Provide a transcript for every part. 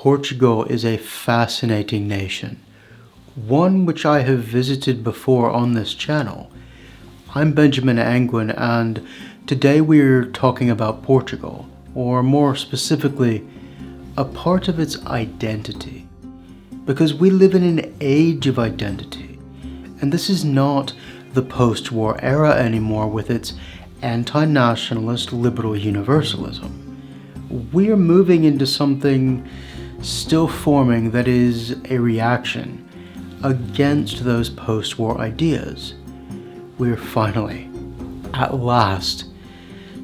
Portugal is a fascinating nation, one which I have visited before on this channel. I'm Benjamin Angwin, and today we're talking about Portugal, or more specifically, a part of its identity. Because we live in an age of identity, and this is not the post-war era anymore with its anti-nationalist liberal universalism. We're moving into something still forming that is a reaction against those post-war ideas. We're finally, at last,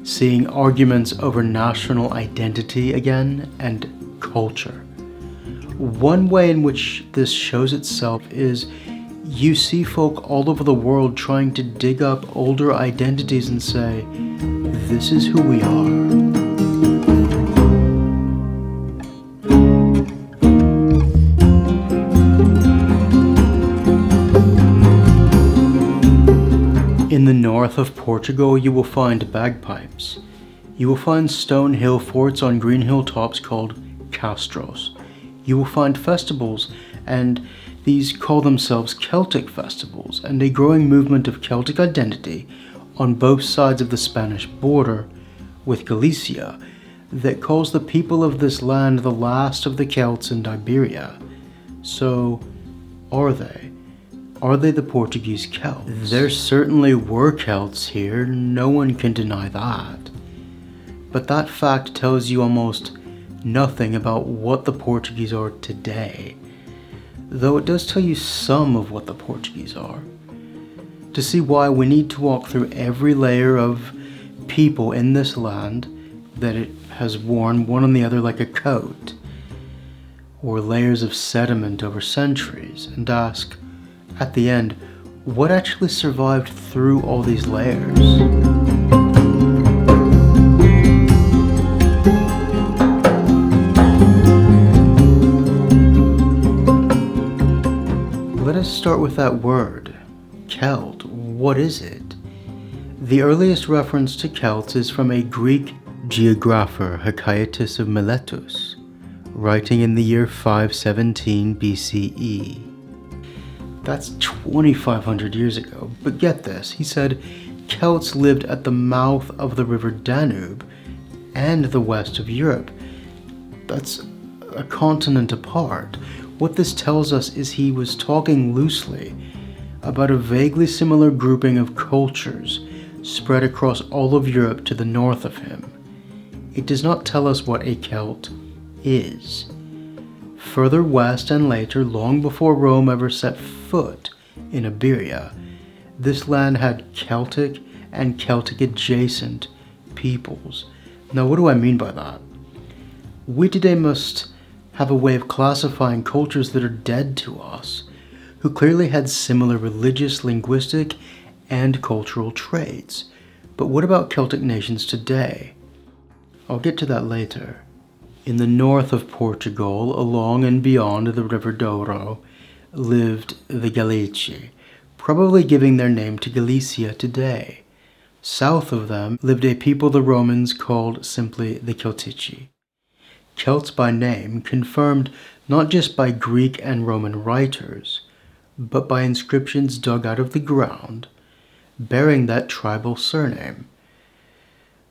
seeing arguments over national identity again and culture. One way in which this shows itself is you see folk all over the world trying to dig up older identities and say, this is who we are. In the north of Portugal, you will find bagpipes. You will find stone hill forts on green hilltops called castros. You will find festivals, and these call themselves Celtic festivals, and a growing movement of Celtic identity on both sides of the Spanish border with Galicia that calls the people of this land the last of the Celts in Iberia. So, are they? Are they the Portuguese Celts? There certainly were Celts here, no one can deny that. But that fact tells you almost nothing about what the Portuguese are today, though it does tell you some of what the Portuguese are. To see why, we need to walk through every layer of people in this land that it has worn one on the other like a coat, or layers of sediment over centuries, and ask, at the end, what actually survived through all these layers? Let us start with that word, Celt. What is it? The earliest reference to Celts is from a Greek geographer, Hecataeus of Miletus, writing in the year 517 BCE. That's 2,500 years ago, but get this, he said Celts lived at the mouth of the river Danube and the west of Europe. That's a continent apart. What this tells us is he was talking loosely about a vaguely similar grouping of cultures spread across all of Europe to the north of him. It does not tell us what a Celt is. Further west and later, long before Rome ever set foot in Iberia, this land had Celtic and Celtic adjacent peoples. Now, what do I mean by that? We today must have a way of classifying cultures that are dead to us, who clearly had similar religious, linguistic, and cultural traits. But what about Celtic nations today? I'll get to that later. In the north of Portugal, along and beyond the river Douro, lived the Gallici, probably giving their name to Galicia today. South of them lived a people the Romans called simply the Celtici. Celts by name, confirmed not just by Greek and Roman writers, but by inscriptions dug out of the ground, bearing that tribal surname.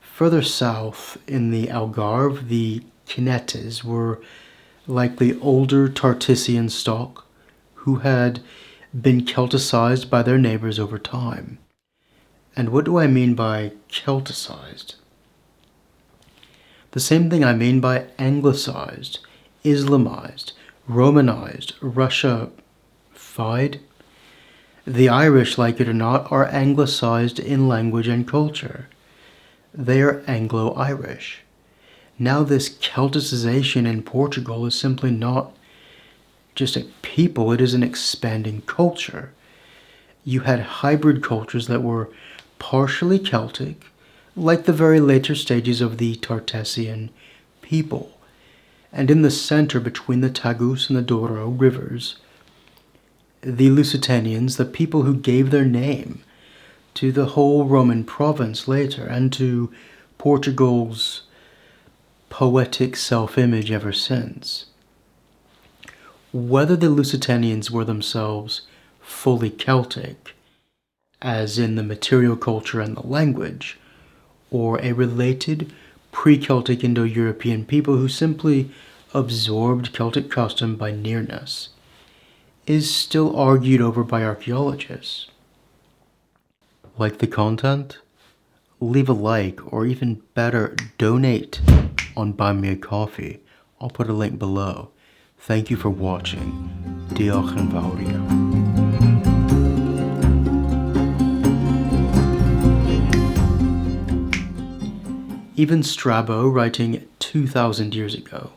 Further south, in the Algarve, the Cinetes were likely older Tartessian stock who had been Celticized by their neighbors over time. And what do I mean by Celticized? The same thing I mean by Anglicized, Islamized, Romanized, Russified. The Irish, like it or not, are Anglicized in language and culture. They are Anglo-Irish. Now this Celticization in Portugal is simply not just a people, it is an expanding culture. You had hybrid cultures that were partially Celtic, like the very later stages of the Tartessian people. And in the center between the Tagus and the Douro rivers, the Lusitanians, the people who gave their name to the whole Roman province later, and to Portugal's poetic self-image ever since. Whether the Lusitanians were themselves fully Celtic, as in the material culture and the language, or a related pre-Celtic Indo-European people who simply absorbed Celtic custom by nearness, is still argued over by archaeologists. Like the content? Leave a like, or even better, donate on Buy Me a Coffee. I'll put a link below. Thank you for watching. Diolch yn fawr iawn. Even Strabo, writing 2,000 years ago,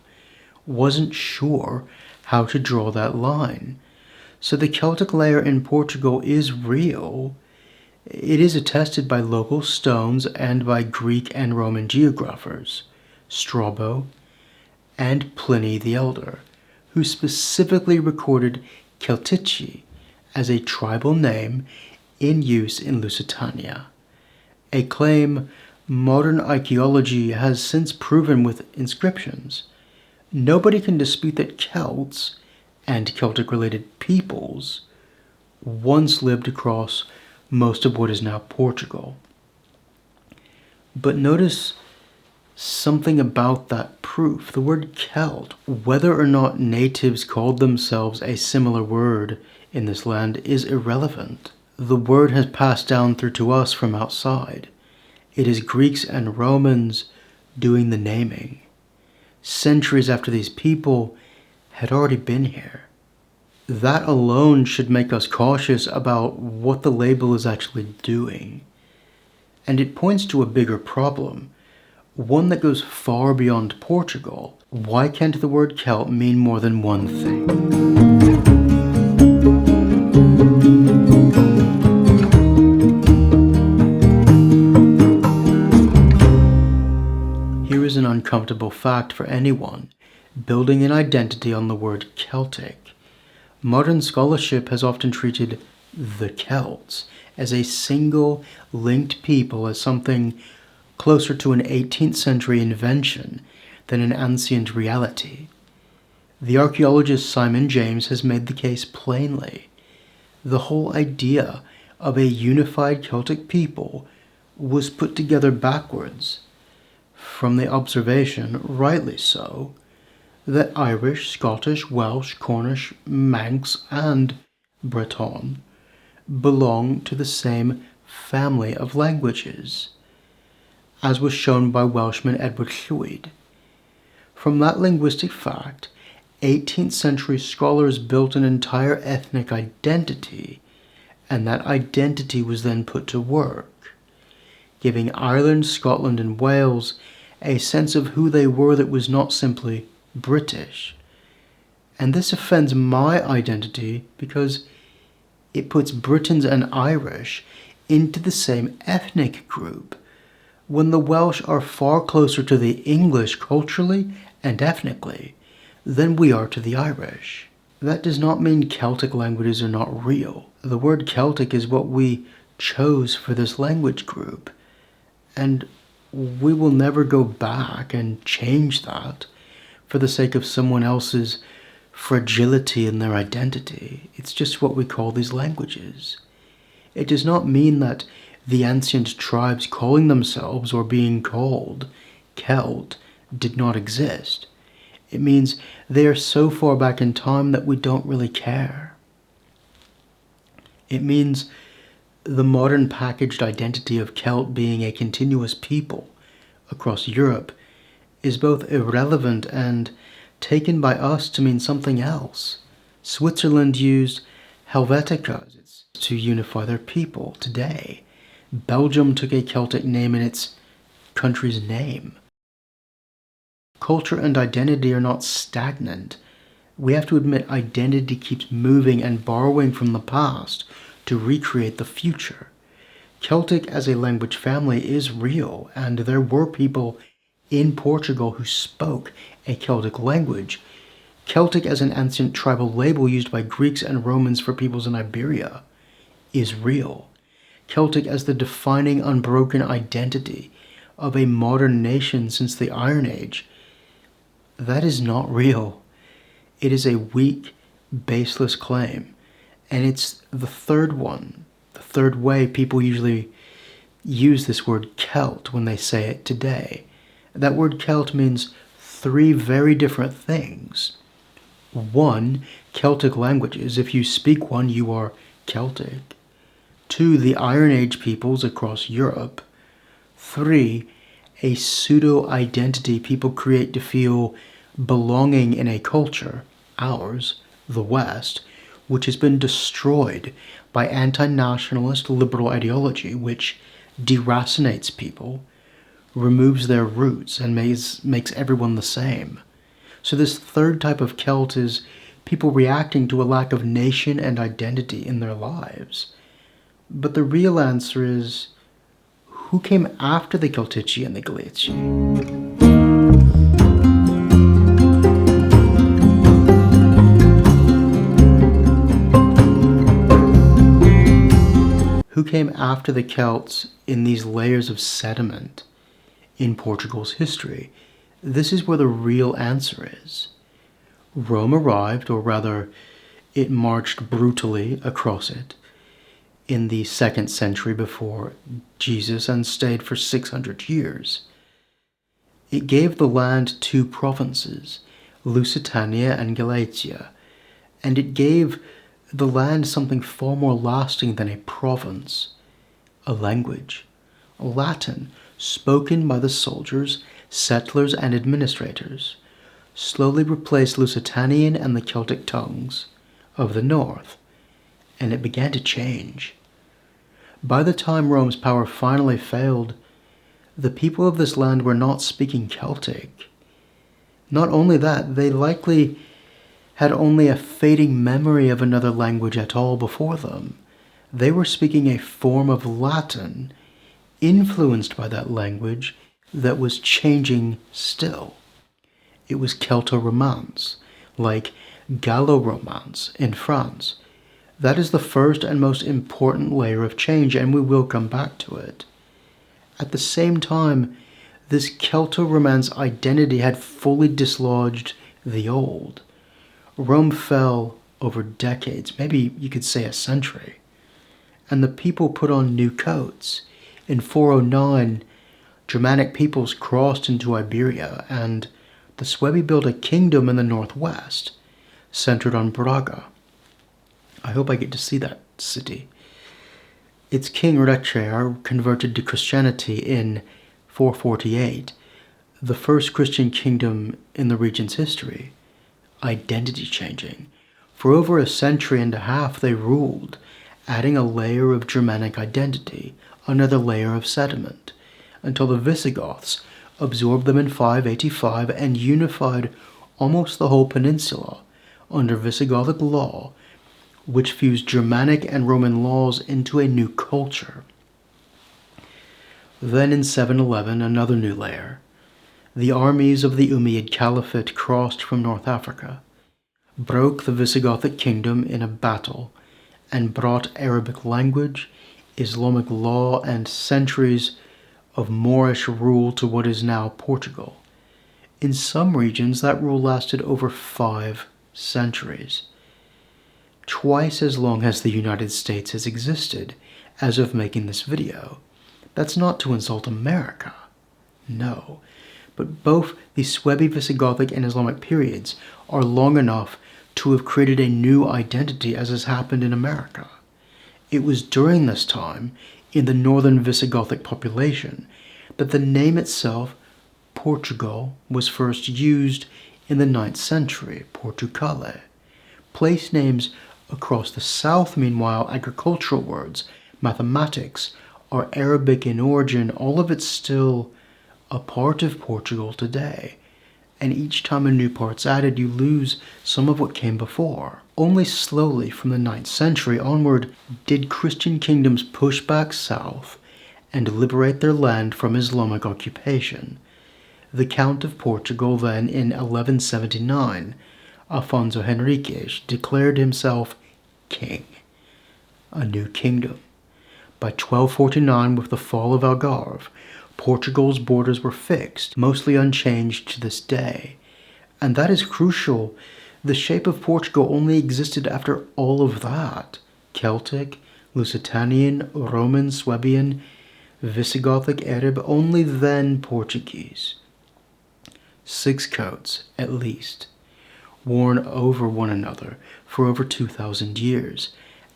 wasn't sure how to draw that line. So the Celtic layer in Portugal is real. It is attested by local stones and by Greek and Roman geographers, Strabo and Pliny the Elder, who specifically recorded Celtici as a tribal name in use in Lusitania, a claim modern archaeology has since proven with inscriptions. Nobody can dispute that Celts and Celtic-related peoples once lived across most of what is now Portugal. But notice something about that proof. The word Celt, whether or not natives called themselves a similar word in this land, is irrelevant. The word has passed down through to us from outside. It is Greeks and Romans doing the naming, centuries after these people had already been here. That alone should make us cautious about what the label is actually doing. And it points to a bigger problem, one that goes far beyond Portugal. Why can't the word Celt mean more than one thing? Here is an uncomfortable fact for anyone building an identity on the word Celtic. Modern scholarship has often treated the Celts as a single, linked people, as something closer to an 18th century invention than an ancient reality. The archaeologist Simon James has made the case plainly. The whole idea of a unified Celtic people was put together backwards, from the observation, rightly so, that Irish, Scottish, Welsh, Cornish, Manx, and Breton belong to the same family of languages, as was shown by Welshman Edward Llwyd. From that linguistic fact, 18th century scholars built an entire ethnic identity, and that identity was then put to work, giving Ireland, Scotland, and Wales a sense of who they were that was not simply British. And this offends my identity because it puts Britons and Irish into the same ethnic group, when the Welsh are far closer to the English culturally and ethnically than we are to the Irish. That does not mean Celtic languages are not real. The word Celtic is what we chose for this language group, and we will never go back and change that for the sake of someone else's fragility in their identity. It's just what we call these languages. It does not mean that the ancient tribes calling themselves or being called Celt did not exist. It means they are so far back in time that we don't really care. It means the modern packaged identity of Celt being a continuous people across Europe is both irrelevant and taken by us to mean something else. Switzerland used Helvetica to unify their people today. Belgium took a Celtic name in its country's name. Culture and identity are not stagnant. We have to admit identity keeps moving and borrowing from the past to recreate the future. Celtic as a language family is real, and there were people in Portugal who spoke a Celtic language. Celtic as an ancient tribal label used by Greeks and Romans for peoples in Iberia is real. Celtic as the defining unbroken identity of a modern nation since the Iron Age, that is not real. It is a weak, baseless claim. And it's the third one, the third way people usually use this word Celt when they say it today. That word Celt means three very different things. One, Celtic languages. If you speak one, you are Celtic. Two, the Iron Age peoples across Europe. Three, a pseudo-identity people create to feel belonging in a culture, ours, the West, which has been destroyed by anti-nationalist liberal ideology, which deracinates people, removes their roots, and makes everyone the same. So this third type of Celt is people reacting to a lack of nation and identity in their lives. But the real answer is, who came after the Celtici and the Gallici? Who came after the Celts in these layers of sediment in Portugal's history? This is where the real answer is. Rome arrived, or rather, it marched brutally across it in the 2nd century before Jesus and stayed for 600 years. It gave the land two provinces, Lusitania and Galatia, and it gave the land something far more lasting than a province, a language, Latin, spoken by the soldiers, settlers, and administrators, slowly replaced Lusitanian and the Celtic tongues of the north, and it began to change. By the time Rome's power finally failed, the people of this land were not speaking Celtic. Not only that, they likely had only a fading memory of another language at all before them. They were speaking a form of Latin, influenced by that language, that was changing still. It was Celto-Romance, like Gallo-Romance in France. That is the first and most important layer of change, and we will come back to it. At the same time, this Celto-Romance identity had fully dislodged the old. Rome fell over decades, maybe you could say a century, and the people put on new coats. In 409, Germanic peoples crossed into Iberia, and the Suebi built a kingdom in the northwest, centered on Braga. I hope I get to see that city. Its king Recer converted to Christianity in 448, the first Christian kingdom in the region's history. Identity changing. For over a century and a half they ruled, adding a layer of Germanic identity, another layer of sediment, until the Visigoths absorbed them in 585 and unified almost the whole peninsula under Visigothic law, which fused Germanic and Roman laws into a new culture. Then in 711, another new layer. The armies of the Umayyad Caliphate crossed from North Africa, broke the Visigothic kingdom in a battle, and brought Arabic language, Islamic law, and centuries of Moorish rule to what is now Portugal. In some regions, that rule lasted over 5 centuries. Twice as long as the United States has existed as of making this video. That's not to insult America. No. But both the Suebi, Visigothic, and Islamic periods are long enough to have created a new identity as has happened in America. It was during this time, in the northern Visigothic population, that the name itself, Portugal, was first used in the 9th century, Portucale. Place names across the south, meanwhile, agricultural words, mathematics, are Arabic in origin, all of it still a part of Portugal today. And each time a new part's added, you lose some of what came before. Only slowly from the 9th century onward did Christian kingdoms push back south and liberate their land from Islamic occupation. The Count of Portugal then, in 1179, Afonso Henriques, declared himself king, a new kingdom. By 1249, with the fall of Algarve, Portugal's borders were fixed, mostly unchanged to this day. And that is crucial The shape of Portugal only existed after all of that. Celtic, Lusitanian, Roman, Suebian, Visigothic, Arab, only then Portuguese. 6 coats, at least, worn over one another for over 2,000 years.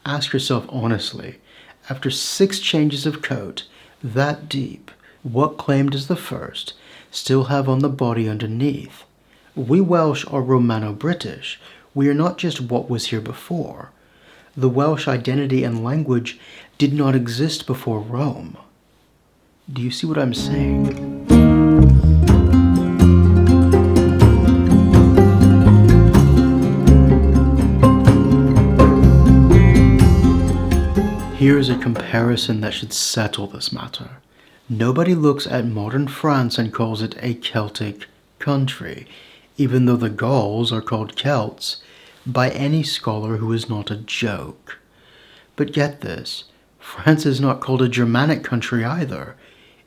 Ask yourself honestly, after 6 changes of coat, that deep, what claim does the first still have on the body underneath? We Welsh are Romano-British. We are not just what was here before. The Welsh identity and language did not exist before Rome. Do you see what I'm saying? Here is a comparison that should settle this matter. Nobody looks at modern France and calls it a Celtic country, even though the Gauls are called Celts by any scholar who is not a joke. But get this, France is not called a Germanic country either,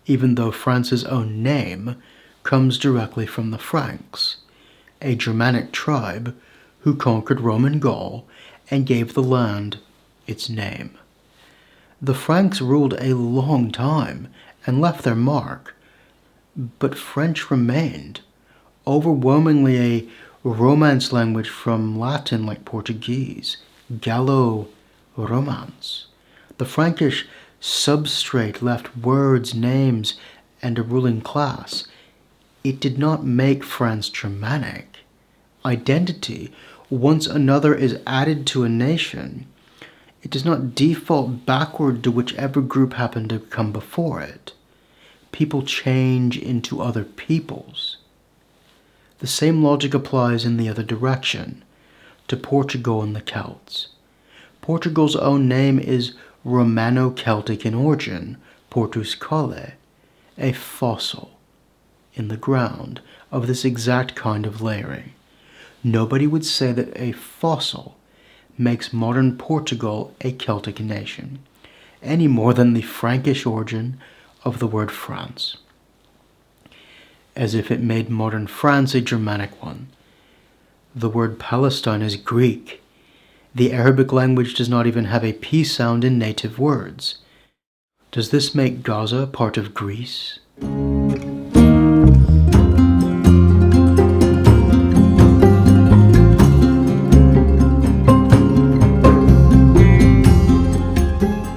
even though France's own name comes directly from the Franks, a Germanic tribe who conquered Roman Gaul and gave the land its name. The Franks ruled a long time and left their mark, but French remained, overwhelmingly a Romance language from Latin like Portuguese, Gallo-Romance. The Frankish substrate left words, names, and a ruling class. It did not make France Germanic. Identity, once another is added to a nation, it does not default backward to whichever group happened to come before it. People change into other peoples. The same logic applies in the other direction, to Portugal and the Celts. Portugal's own name is Romano-Celtic in origin, Portus Colle, a fossil in the ground of this exact kind of layering. Nobody would say that a fossil makes modern Portugal a Celtic nation, any more than the Frankish origin of the word France, as if it made modern France a Germanic one. The word Palestine is Greek. The Arabic language does not even have a P sound in native words. Does this make Gaza part of Greece?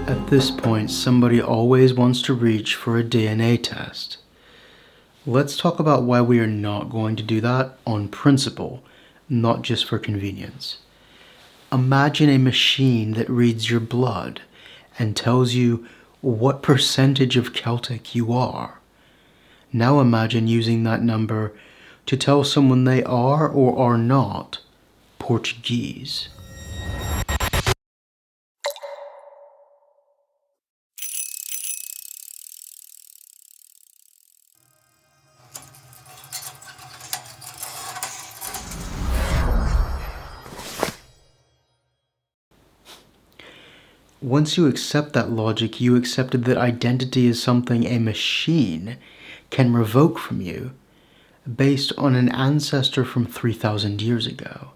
At this point, somebody always wants to reach for a DNA test. Let's talk about why we are not going to do that on principle, not just for convenience. Imagine a machine that reads your blood and tells you what percentage of Celtic you are. Now imagine using that number to tell someone they are or are not Portuguese. Once you accept that logic, you accepted that identity is something a machine can revoke from you based on an ancestor from 3,000 years ago.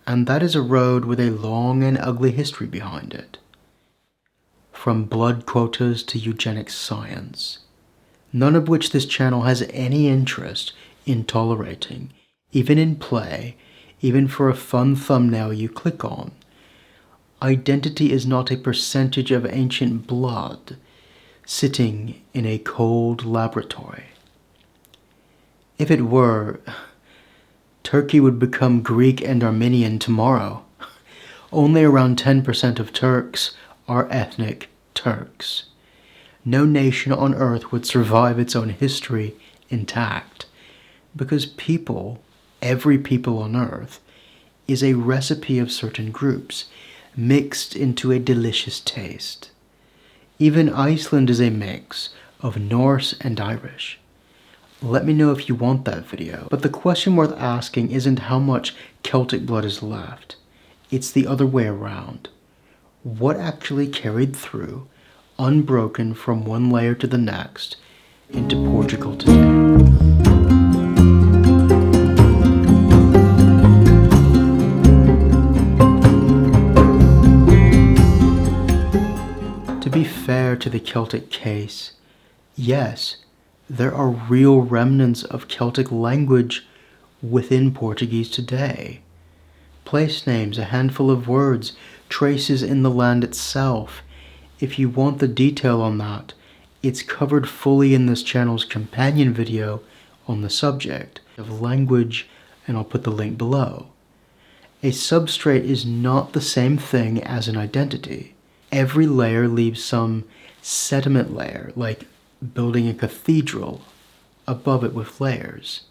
And that is a road with a long and ugly history behind it. From blood quotas to eugenic science, none of which this channel has any interest in tolerating, even in play, even for a fun thumbnail you click on. Identity is not a percentage of ancient blood sitting in a cold laboratory. If it were, Turkey would become Greek and Armenian tomorrow. Only around 10% of Turks are ethnic Turks. No nation on earth would survive its own history intact, because people, every people on earth, is a recipe of certain groups, mixed into a delicious taste. Even Iceland is a mix of Norse and Irish. Let me know if you want that video. But the question worth asking isn't how much Celtic blood is left. It's the other way around. What actually carried through, unbroken from one layer to the next, into Portugal today? to the Celtic case, yes, there are real remnants of Celtic language within Portuguese today. Place names, a handful of words, traces in the land itself. If you want the detail on that, it's covered fully in this channel's companion video on the subject of language, and I'll put the link below. A substrate is not the same thing as an identity. Every layer leaves some sediment layer, like building a cathedral, above it with layers.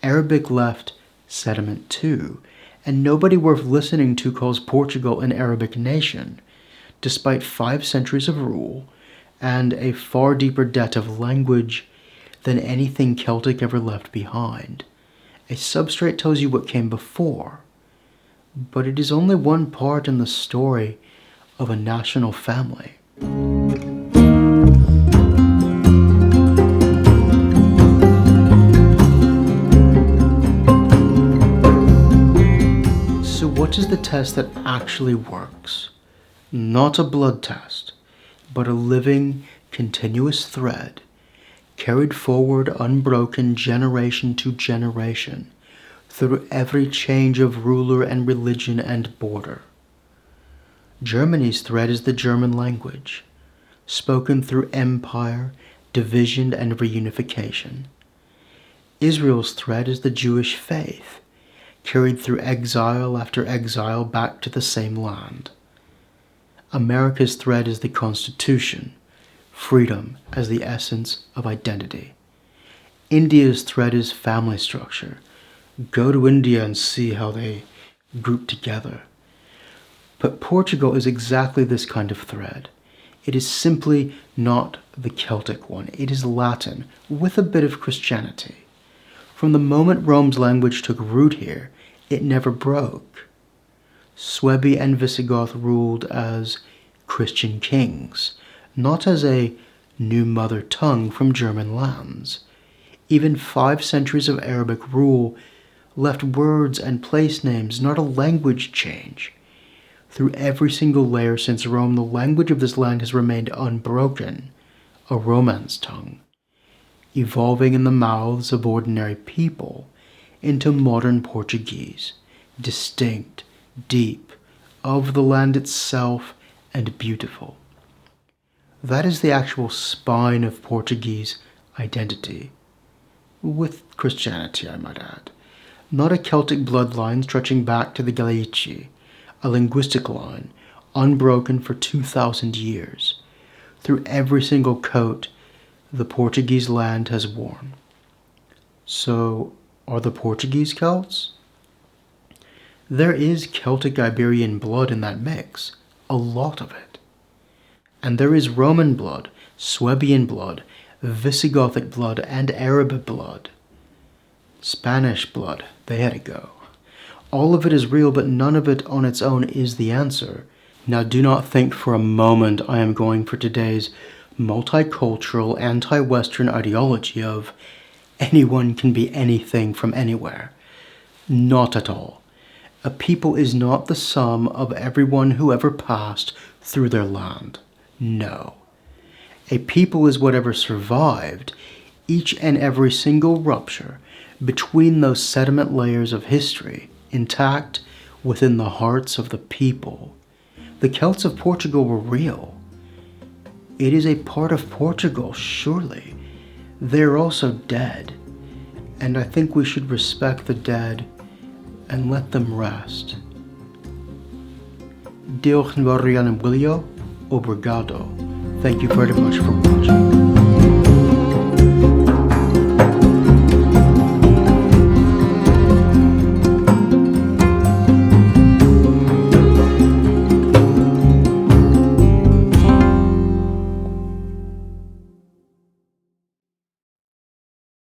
Arabic left sediment too, and nobody worth listening to calls Portugal an Arabic nation, despite 5 centuries of rule and a far deeper debt of language than anything Celtic ever left behind. A substrate tells you what came before, but it is only one part in the story of a national family. So what is the test that actually works? Not a blood test, but a living, continuous thread, carried forward unbroken generation to generation, through every change of ruler and religion and border. Germany's thread is the German language, spoken through empire, division, and reunification. Israel's thread is the Jewish faith, carried through exile after exile back to the same land. America's thread is the Constitution, freedom as the essence of identity. India's thread is family structure. Go to India and see how they group together. But Portugal is exactly this kind of thread. It is simply not the Celtic one. It is Latin, with a bit of Christianity. From the moment Rome's language took root here, it never broke. Suebi and Visigoth ruled as Christian kings, not as a new mother tongue from German lands. Even 5 centuries of Arabic rule left words and place names, not a language change. Through every single layer since Rome, the language of this land has remained unbroken, a Romance tongue, evolving in the mouths of ordinary people into modern Portuguese, distinct, deep, of the land itself, and beautiful. That is the actual spine of Portuguese identity, with Christianity, I might add. Not a Celtic bloodline stretching back to the Gallici, a linguistic line, unbroken for 2,000 years, through every single coat the Portuguese land has worn. So, are the Portuguese Celts? There is Celtic Iberian blood in that mix, a lot of it. And there is Roman blood, Suebian blood, Visigothic blood, and Arab blood. Spanish blood, they had to go. All of it is real, but none of it on its own is the answer. Now do not think for a moment I am going for today's multicultural, anti-Western ideology of anyone can be anything from anywhere. Not at all. A people is not the sum of everyone who ever passed through their land. No. A people is whatever survived each and every single rupture between those sediment layers of history, intact within the hearts of the people. The Celts of Portugal were real. It is a part of Portugal, surely. They are also dead, and I think we should respect the dead and let them rest. Deus Obrigado. Thank you very much for watching.